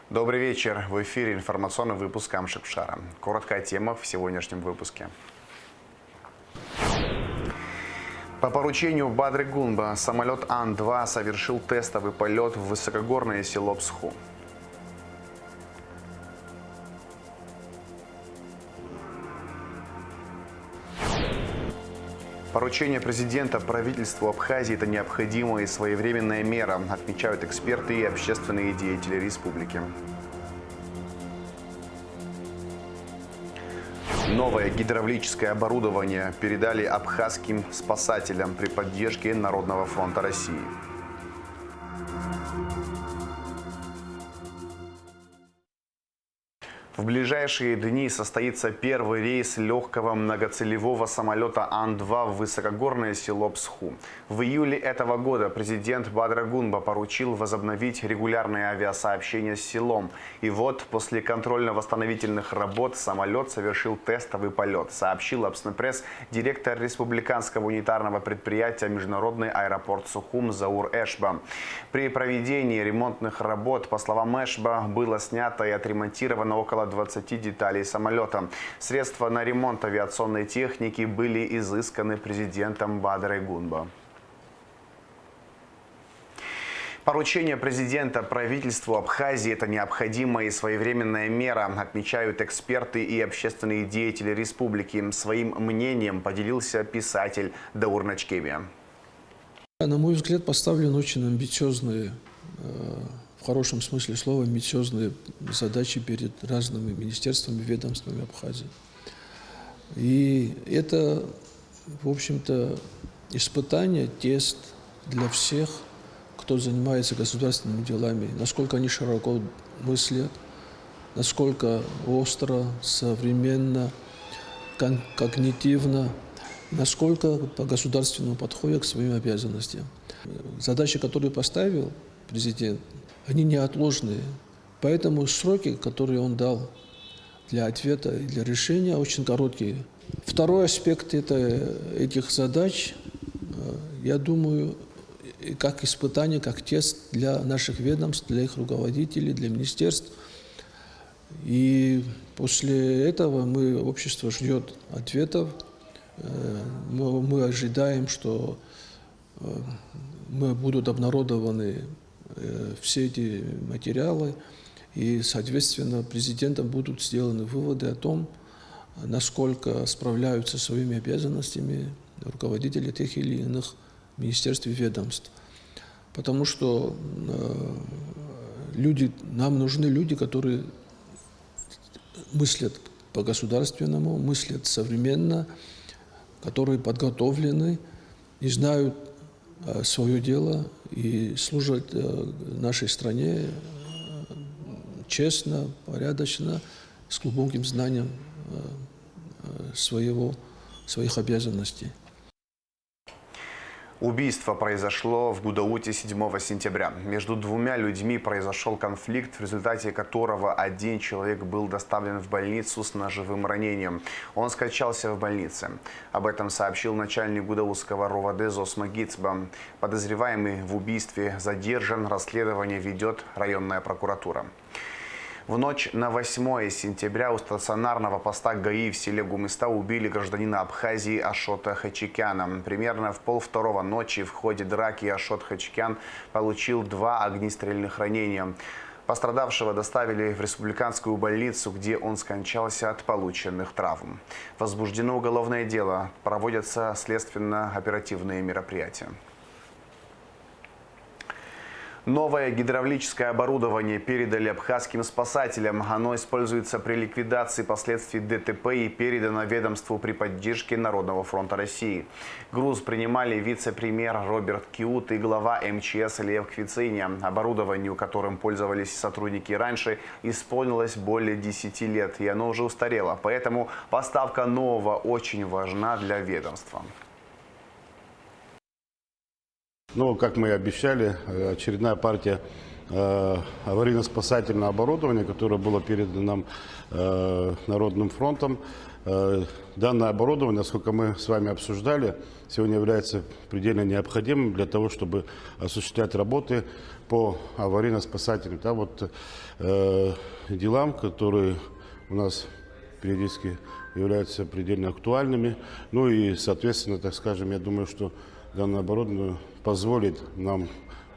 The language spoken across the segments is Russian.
Добрый вечер. В эфире информационный выпуск Амшикшара. Коротко о темах в сегодняшнем выпуске. По поручению Бадры Гунба самолет Ан-2 совершил тестовый полет в высокогорное село Псху. Поручение президента правительству Абхазии – это необходимая и своевременная мера, отмечают эксперты и общественные деятели республики. Новое гидравлическое оборудование передали абхазским спасателям при поддержке Народного фронта России. В ближайшие дни состоится первый рейс легкого многоцелевого самолета Ан-2 в высокогорное село Псху. В июле этого года президент Бадра Гунба поручил возобновить регулярные авиасообщения с селом. И вот после контрольно-восстановительных работ самолет совершил тестовый полет, сообщил Апснепресс директор республиканского унитарного предприятия «Международный аэропорт Сухум» Заур Эшба. При проведении ремонтных работ, по словам Эшба, было снято и отремонтировано около 20 деталей самолета. Средства на ремонт авиационной техники были изысканы президентом Бадрой Гунба. Поручение президента правительству Абхазии – это необходимая и своевременная мера, отмечают эксперты и общественные деятели республики. Своим мнением поделился писатель Даур Начкеби. На мой взгляд, поставлены очень амбициозные, в хорошем смысле слова, амбициозные задачи перед разными министерствами, ведомствами Абхазии. И это, в общем-то, испытание, тест для всех, кто занимается государственными делами, насколько они широко мыслят, насколько остро, современно, когнитивно, насколько по-государственному подходят к своим обязанностям. Задачи, которые поставил президент, они неотложные. Поэтому сроки, которые он дал для ответа и для решения, очень короткие. Второй аспект этих задач, я думаю, как испытание, как тест для наших ведомств, для их руководителей, для министерств. И после этого общество ждет ответов. Мы ожидаем, что будут обнародованы все эти материалы, и, соответственно, президентом будут сделаны выводы о том, насколько справляются со своими обязанностями руководители тех или иных министерств и ведомств. Потому что нам нужны люди, которые мыслят по-государственному, мыслят современно, которые подготовлены и знают свое дело и служат нашей стране честно, порядочно, с глубоким знанием своих обязанностей. Убийство произошло в Гудауте 7 сентября. Между двумя людьми произошел конфликт, в результате которого один человек был доставлен в больницу с ножевым ранением. Он скончался в больнице. Об этом сообщил начальник гудаутского РОВД Зосма Гицба. Подозреваемый в убийстве задержан, расследование ведет районная прокуратура. В ночь на 8 сентября у стационарного поста ГАИ в селе Гумыста убили гражданина Абхазии Ашота Хачикяна. Примерно в 1:30 ночи в ходе драки Ашот Хачикян получил 2 огнестрельных ранения. Пострадавшего доставили в республиканскую больницу, где он скончался от полученных травм. Возбуждено уголовное дело, проводятся следственно-оперативные мероприятия. Новое гидравлическое оборудование передали абхазским спасателям. Оно используется при ликвидации последствий ДТП и передано ведомству при поддержке Народного фронта России. Груз принимали вице-премьер Роберт Киут и глава МЧС Лев Квициня. Оборудованию, которым пользовались сотрудники раньше, исполнилось более 10 лет, и оно уже устарело. Поэтому поставка нового очень важна для ведомства. Ну, как мы и обещали, очередная партия аварийно-спасательного оборудования, которое было передано нам Народным фронтом, Данное оборудование, насколько мы с вами обсуждали, сегодня является предельно необходимым для того, чтобы осуществлять работы по аварийно-спасательным делам, которые у нас периодически являются предельно актуальными. Ну и, соответственно, так скажем, я думаю, что данное оборудование позволит нам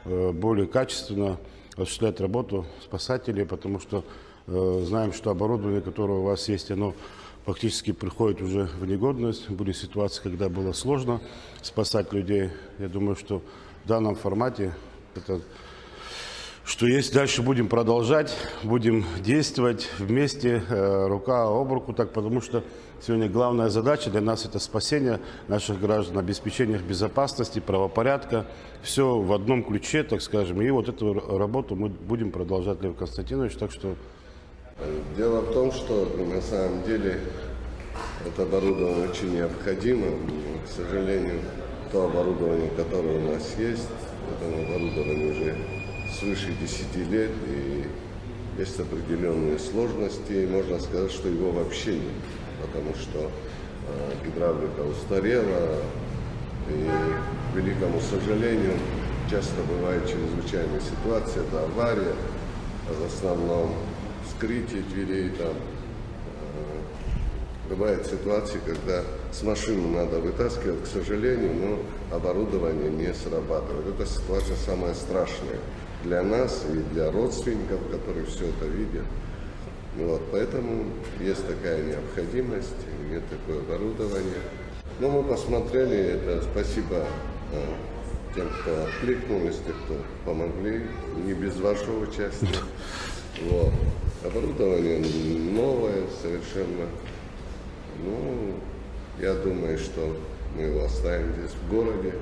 более качественно осуществлять работу спасателей, потому что знаем, что оборудование, которое у вас есть, оно фактически приходит уже в негодность. Были ситуации, когда было сложно спасать людей. Я думаю, что в данном формате это что есть. Дальше будем продолжать, будем действовать вместе, рука об руку, потому что сегодня главная задача для нас — это спасение наших граждан, обеспечение их безопасности, правопорядка. Все в одном ключе, так скажем. И вот эту работу мы будем продолжать, Лев Константинович. Так что... Дело в том, что на самом деле это оборудование очень необходимо. К сожалению, то оборудование, которое у нас есть, этому оборудованию уже свыше 10 лет, и есть определенные сложности, и можно сказать, что его вообще нет, потому что гидравлика устарела, и, к великому сожалению, часто бывает чрезвычайная ситуация, это авария, в основном вскрытие дверей, бывают ситуации, когда с машины надо вытаскивать, к сожалению, но оборудование не срабатывает. Эта ситуация самая страшная для нас и для родственников, которые все это видят. Вот, поэтому есть такая необходимость, нет такое оборудование. Но мы посмотрели это, спасибо тем, кто откликнулись, тем, кто помогли, не без вашего участия. Вот. Оборудование новое совершенно. Ну, я думаю, что мы его оставим здесь в городе.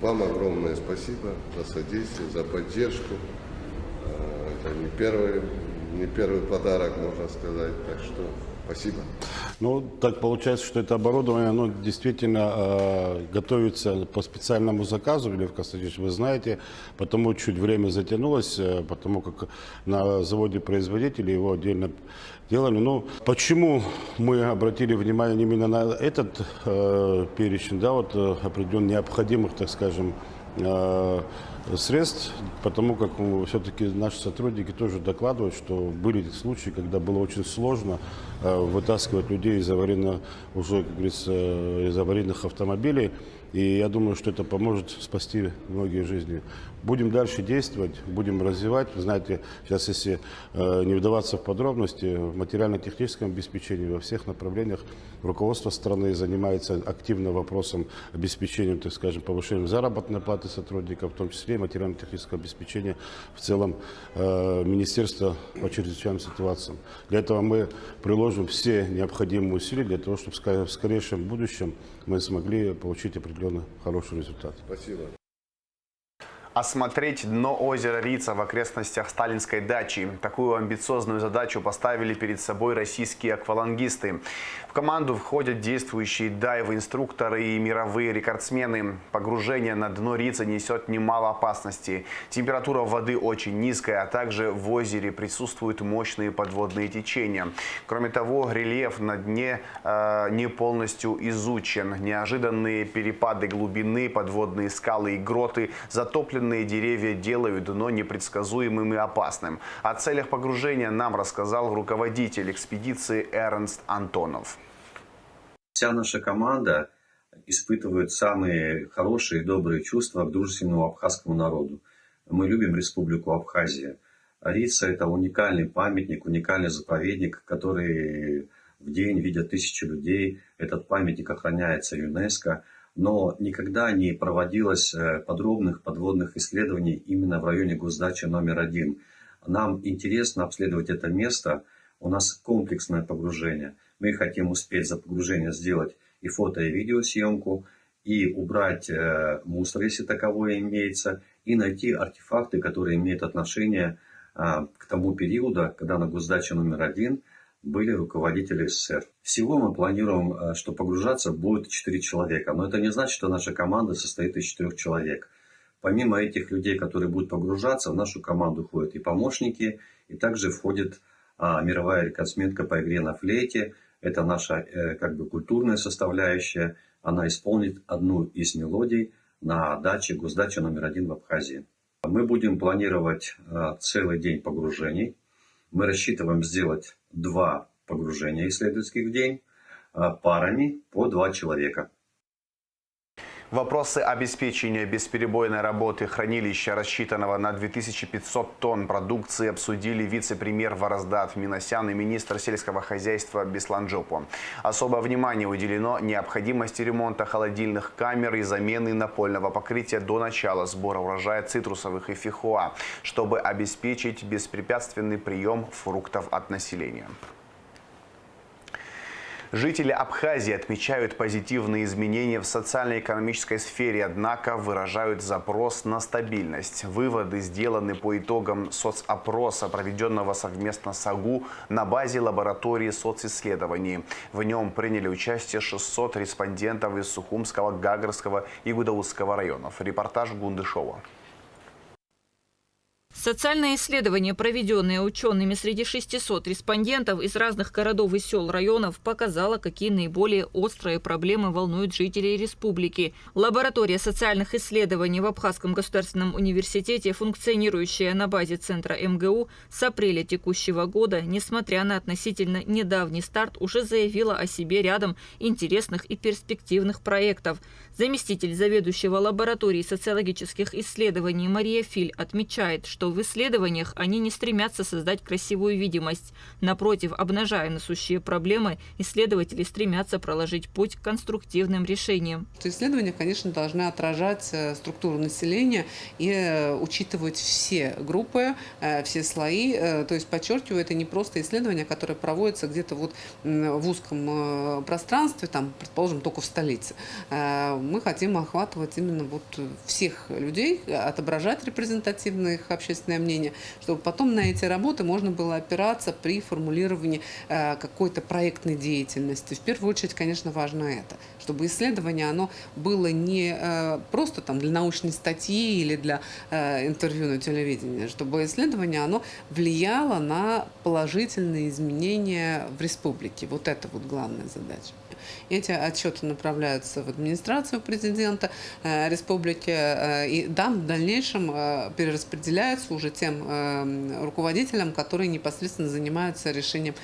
Вам огромное спасибо за содействие, за поддержку. Это не первый подарок, можно сказать, так что спасибо. Ну, так получается, что это оборудование, оно действительно готовится по специальному заказу, Лев Константинович, вы знаете, потому чуть время затянулось, потому как на заводе производителей его отдельно делали. Ну, почему мы обратили внимание именно на этот перечень, определенно необходимых, так скажем, средств, потому как все-таки наши сотрудники тоже докладывают, что были случаи, когда было очень сложно вытаскивать людей из аварийных, уже, как говорится, из аварийных автомобилей. И я думаю, что это поможет спасти многие жизни. Будем дальше действовать, будем развивать. Вы знаете, сейчас, если не вдаваться в подробности, в материально-техническом обеспечении во всех направлениях руководство страны занимается активно вопросом обеспечения, так скажем, повышением заработной платы сотрудников, в том числе и материально-технического обеспечения в целом Министерства по чрезвычайным ситуациям. Для этого мы приложим все необходимые усилия для того, чтобы в скорейшем будущем мы смогли получить определенно хороший результат. Спасибо. Осмотреть дно озера Рица в окрестностях Сталинской дачи. Такую амбициозную задачу поставили перед собой российские аквалангисты. В команду входят действующие дайвы-инструкторы и мировые рекордсмены. Погружение на дно Рица несет немало опасностей. Температура воды очень низкая, а также в озере присутствуют мощные подводные течения. Кроме того, рельеф на дне не полностью изучен. Неожиданные перепады глубины, подводные скалы и гроты, затопленные деревья делают дно непредсказуемым и опасным. О целях погружения нам рассказал руководитель экспедиции Эрнст Антонов. Вся наша команда испытывает самые хорошие и добрые чувства к дружественному абхазскому народу. Мы любим Республику Абхазия. Рица – это уникальный памятник, уникальный заповедник, который в день видят тысячи людей. Этот памятник охраняется ЮНЕСКО. Но никогда не проводилось подробных подводных исследований именно в районе госдачи номер 1. Нам интересно обследовать это место. У нас комплексное погружение. Мы хотим успеть за погружение сделать и фото, и видеосъемку, и убрать мусор, если таковое имеется, и найти артефакты, которые имеют отношение к тому периоду, когда на госдаче номер 1 были руководители СССР. Всего мы планируем, что погружаться будет 4 человека. Но это не значит, что наша команда состоит из 4 человек. Помимо этих людей, которые будут погружаться, в нашу команду входят и помощники, и также входит мировая рекордсменка по игре на флейте Это наша как бы культурная составляющая. Она исполнит одну из мелодий на даче, госдаче номер 1 в Абхазии. Мы будем планировать целый день погружений. Мы рассчитываем сделать 2 погружения исследовательских в день парами по 2 человека. Вопросы обеспечения бесперебойной работы хранилища, рассчитанного на 2500 тонн продукции, обсудили вице-премьер Вараздат Минасян и министр сельского хозяйства Беслан Джопо. Особое внимание уделено необходимости ремонта холодильных камер и замены напольного покрытия до начала сбора урожая цитрусовых и фихуа, чтобы обеспечить беспрепятственный прием фруктов от населения. Жители Абхазии отмечают позитивные изменения в социально-экономической сфере, однако выражают запрос на стабильность. Выводы сделаны по итогам соцопроса, проведенного совместно с АГУ на базе лаборатории социсследований. В нем приняли участие 600 респондентов из Сухумского, Гагарского и Гудаутского районов. Репортаж Гундышова. Социальное исследование, проведенное учеными среди 600 респондентов из разных городов и сел районов, показало, какие наиболее острые проблемы волнуют жителей республики. Лаборатория социальных исследований в Абхазском государственном университете, функционирующая на базе центра МГУ, с апреля текущего года, несмотря на относительно недавний старт, уже заявила о себе рядом интересных и перспективных проектов. Заместитель заведующего лабораторией социологических исследований Мария Филь отмечает, что в исследованиях они не стремятся создать красивую видимость. Напротив, обнажая насущие проблемы, исследователи стремятся проложить путь к конструктивным решениям. Исследования, конечно, должны отражать структуру населения и учитывать все группы, все слои. То есть, подчеркиваю, это не просто исследование, которое проводится где-то вот в узком пространстве, там, предположим, только в столице. Мы хотим охватывать именно вот всех людей, отображать репрезентативно их общественное мнение, чтобы потом на эти работы можно было опираться при формулировании какой-то проектной деятельности. В первую очередь, конечно, важно это, чтобы исследование оно было не просто там для научной статьи или для интервью на телевидении, чтобы исследование оно влияло на положительные изменения в республике. Вот это вот главная задача. Эти отчеты направляются в администрацию президента республики и да, в дальнейшем перераспределяются уже тем руководителям, которые непосредственно занимаются решением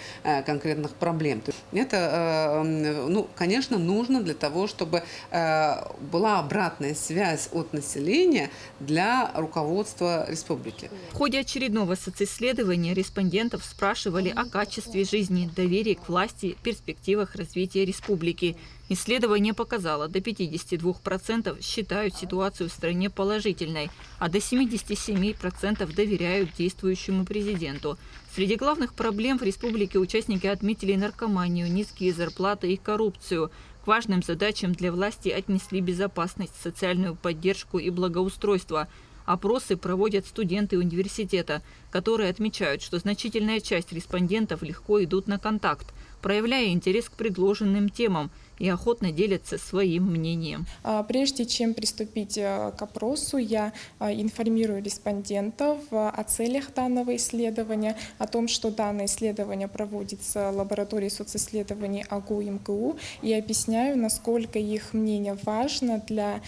конкретных проблем. Это, ну, конечно, нужно для того, чтобы была обратная связь от населения для руководства республики. В ходе очередного социсследования респондентов спрашивали о качестве жизни, доверии к власти, перспективах развития республики. Исследование показало, до 52% считают ситуацию в стране положительной, а до 77% доверяют действующему президенту. Среди главных проблем в республике участники отметили наркоманию, низкие зарплаты и коррупцию. К важным задачам для власти отнесли безопасность, социальную поддержку и благоустройство. Опросы проводят студенты университета, которые отмечают, что значительная часть респондентов легко идут на контакт, проявляя интерес к предложенным темам и охотно делятся своим мнением. Прежде чем приступить к опросу, я информирую респондентов о целях данного исследования, о том, что данное исследование проводится в лаборатории социсследований АГУ и МГУ, и объясняю, насколько их мнение важно для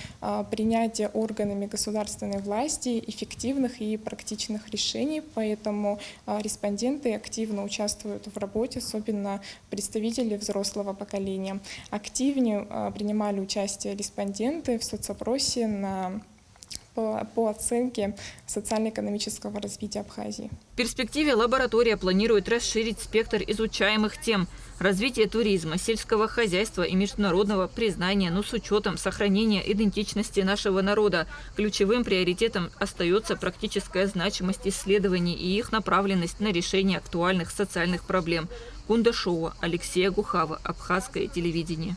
принятия органами государственной власти эффективных и практичных решений. Поэтому респонденты активно участвуют в работе, особенно представители взрослого поколения. Активнее принимали участие респонденты в соцопросе по оценке социально-экономического развития Абхазии. В перспективе лаборатория планирует расширить спектр изучаемых тем – развитие туризма, сельского хозяйства и международного признания, но с учетом сохранения идентичности нашего народа. Ключевым приоритетом остается практическая значимость исследований и их направленность на решение актуальных социальных проблем. Гундышова, Алексея Гухава, Абхазское телевидение.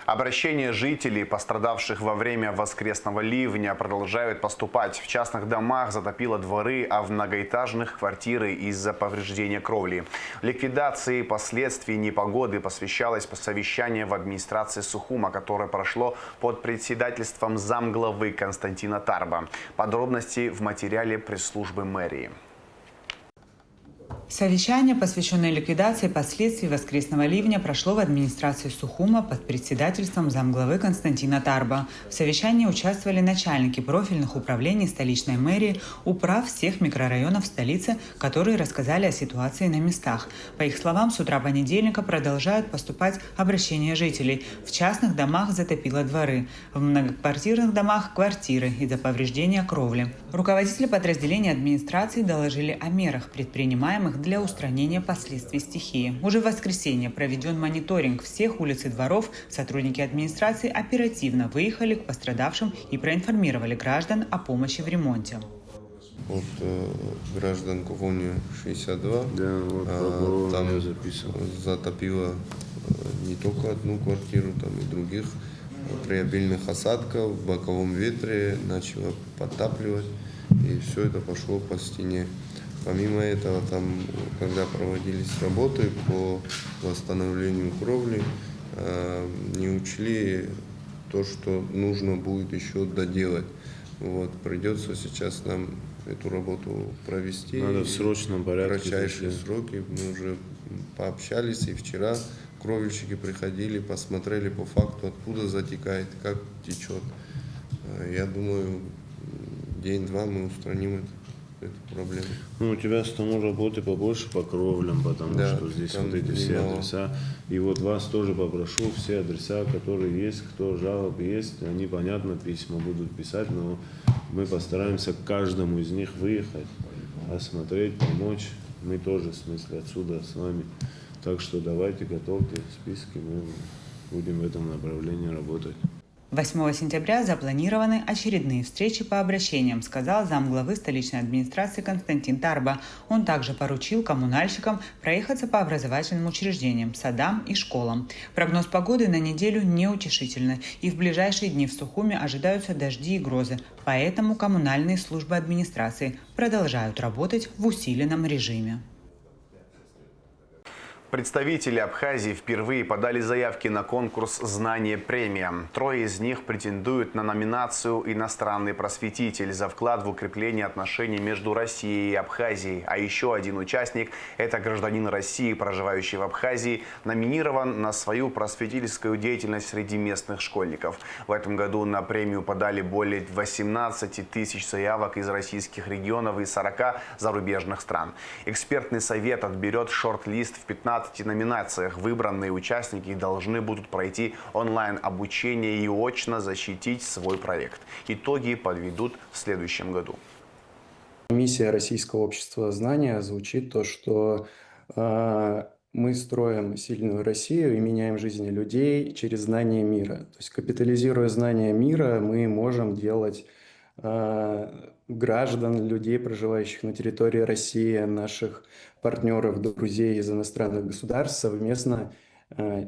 Обращения жителей, пострадавших во время воскресного ливня, продолжают поступать. В частных домах затопило дворы, а в многоэтажных – квартиры из-за повреждения кровли. Ликвидации последствий непогоды посвящалось совещание в администрации Сухума, которое прошло под председательством замглавы Константина Тарба. Подробности в материале пресс-службы мэрии. Совещание, посвященное ликвидации последствий воскресного ливня, прошло в администрации Сухума под председательством замглавы Константина Тарба. В совещании участвовали начальники профильных управлений столичной мэрии, управ всех микрорайонов столицы, которые рассказали о ситуации на местах. По их словам, с утра понедельника продолжают поступать обращения жителей. В частных домах затопило дворы, в многоквартирных домах – квартиры из-за повреждения кровли. Руководители подразделений администрации доложили о мерах, предпринимаемых для устранения последствий стихии. Уже в воскресенье проведен мониторинг всех улиц и дворов. Сотрудники администрации оперативно выехали к пострадавшим и проинформировали граждан о помощи в ремонте. Вот граждан Кувони 62, Да, вот, там записывал. затопило не только одну квартиру, там и других. При обильных осадках, в боковом ветре начало подтапливать, и все это пошло по стене. Помимо этого, там, когда проводились работы по восстановлению кровли, не учли то, что нужно будет еще доделать. Вот, придется сейчас нам эту работу провести. Надо в срочном порядке. В кратчайшие сроки. Мы уже пообщались, и вчера кровельщики приходили, посмотрели по факту, откуда затекает, как течет. Я думаю, день-два мы устраним эту проблему. Ну, у тебя стану работы побольше по кровлям, потому Да, что здесь там вот эти все немало. адреса. И вот вас тоже попрошу, все адреса, которые есть, кто жалоб есть, они, понятно, письма будут писать, но мы постараемся к каждому из них выехать, осмотреть, помочь. Мы тоже, в смысле, отсюда с вами. Так что давайте готовьте списки, мы будем в этом направлении работать. 8 сентября запланированы очередные встречи по обращениям, сказал замглавы столичной администрации Константин Тарба. Он также поручил коммунальщикам проехаться по образовательным учреждениям, садам и школам. Прогноз погоды на неделю неутешительный, и в ближайшие дни в Сухуме ожидаются дожди и грозы. Поэтому коммунальные службы администрации продолжают работать в усиленном режиме. Представители Абхазии впервые подали заявки на конкурс «Знание премия». 3 из них претендуют на номинацию «Иностранный просветитель» за вклад в укрепление отношений между Россией и Абхазией. А еще один участник – это гражданин России, проживающий в Абхазии, номинирован на свою просветительскую деятельность среди местных школьников. В этом году на премию подали более 18 тысяч заявок из российских регионов и 40 зарубежных стран. Экспертный совет отберет шорт-лист в 15 номинациях. Выбранные участники должны будут пройти онлайн-обучение и очно защитить свой проект. Итоги подведут в следующем году. Миссия Российского общества знания звучит то, что мы строим сильную Россию и меняем жизни людей через знание мира. То есть, капитализируя знание мира, мы можем делать граждан, людей, проживающих на территории России, наших партнеров, друзей из иностранных государств совместно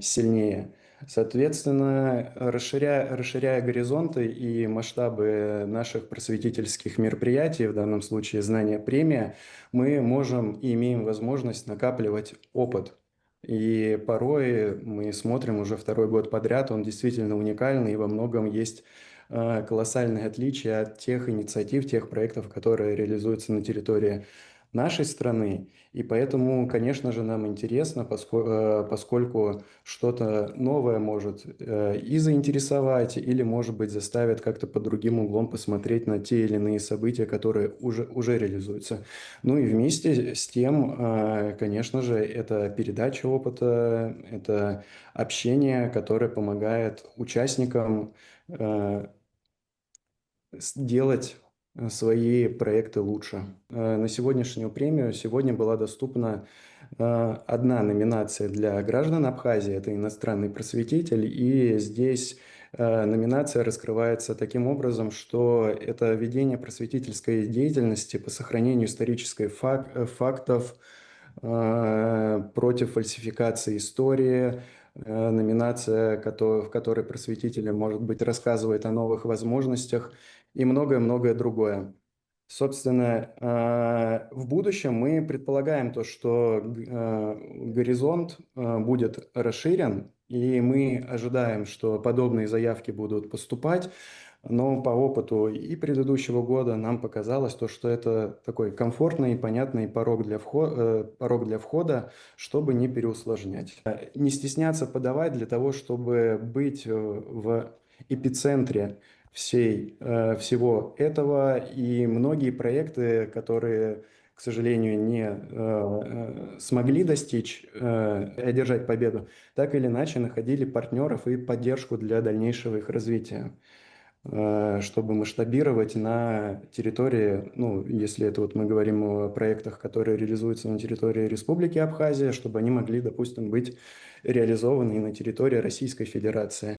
сильнее. Соответственно, расширяя горизонты и масштабы наших просветительских мероприятий, в данном случае «Знание премия», мы можем и имеем возможность накапливать опыт. И порой мы смотрим уже 2-й год подряд, он действительно уникальный, и во многом есть колоссальные отличия от тех инициатив, тех проектов, которые реализуются на территории нашей страны. И поэтому, конечно же, нам интересно, поскольку что-то новое может и заинтересовать, или, может быть, заставит как-то под другим углом посмотреть на те или иные события, которые уже реализуются. Ну и вместе с тем, конечно же, это передача опыта, это общение, которое помогает участникам сделать свои проекты лучше. На сегодняшнюю премию сегодня была доступна одна номинация для граждан Абхазии, это иностранный просветитель, и здесь номинация раскрывается таким образом, что это ведение просветительской деятельности по сохранению исторических фактов против фальсификации истории, номинация, в которой просветитель, может быть, рассказывает о новых возможностях и многое-многое другое. Собственно, в будущем мы предполагаем то, что горизонт будет расширен, и мы ожидаем, что подобные заявки будут поступать. Но по опыту и предыдущего года нам показалось то, что это такой комфортный и понятный порог для входа, чтобы не переусложнять. Не стесняться подавать для того, чтобы быть в эпицентре всего этого. И многие проекты, которые, к сожалению, не смогли достичь и одержать победу, так или иначе находили партнеров и поддержку для дальнейшего их развития, чтобы масштабировать на территории, ну, если это вот мы говорим о проектах, которые реализуются на территории Республики Абхазия, чтобы они могли, допустим, быть реализованы и на территории Российской Федерации.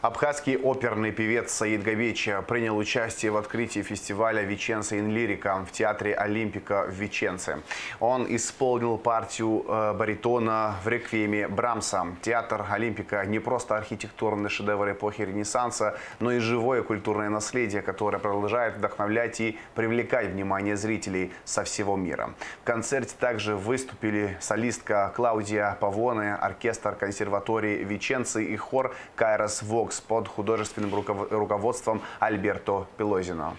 Абхазский оперный певец Саид Говечи принял участие в открытии фестиваля «Веченце ин лирика» в театре Олимпика в Веченце. Он исполнил партию баритона в реквиеме Брамса. Театр Олимпика не просто архитектурный шедевр эпохи Ренессанса, но и живое культурное наследие, которое продолжает вдохновлять и привлекать внимание зрителей со всего мира. В концерте также выступили солистка Клаудия Павоне, оркестр консерватории Веченцы и хор «Кайрос Вокс» под художественным руководством Альберто Пелозино.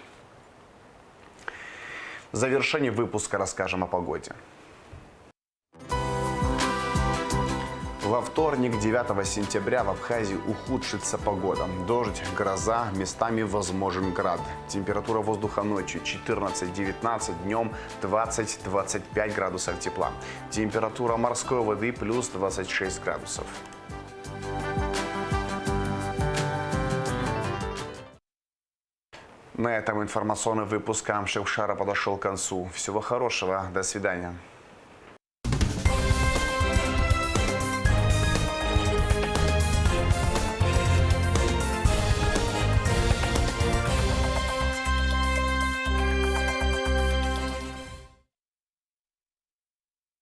В завершении выпуска расскажем о погоде. Во вторник, 9 сентября, в Абхазии ухудшится погода. Дождь, гроза, местами возможен град. Температура воздуха ночью 14-19, днем 20-25 градусов тепла. Температура морской воды плюс 26 градусов. На этом информационный выпуск Амшевшара подошел к концу. Всего хорошего. До свидания.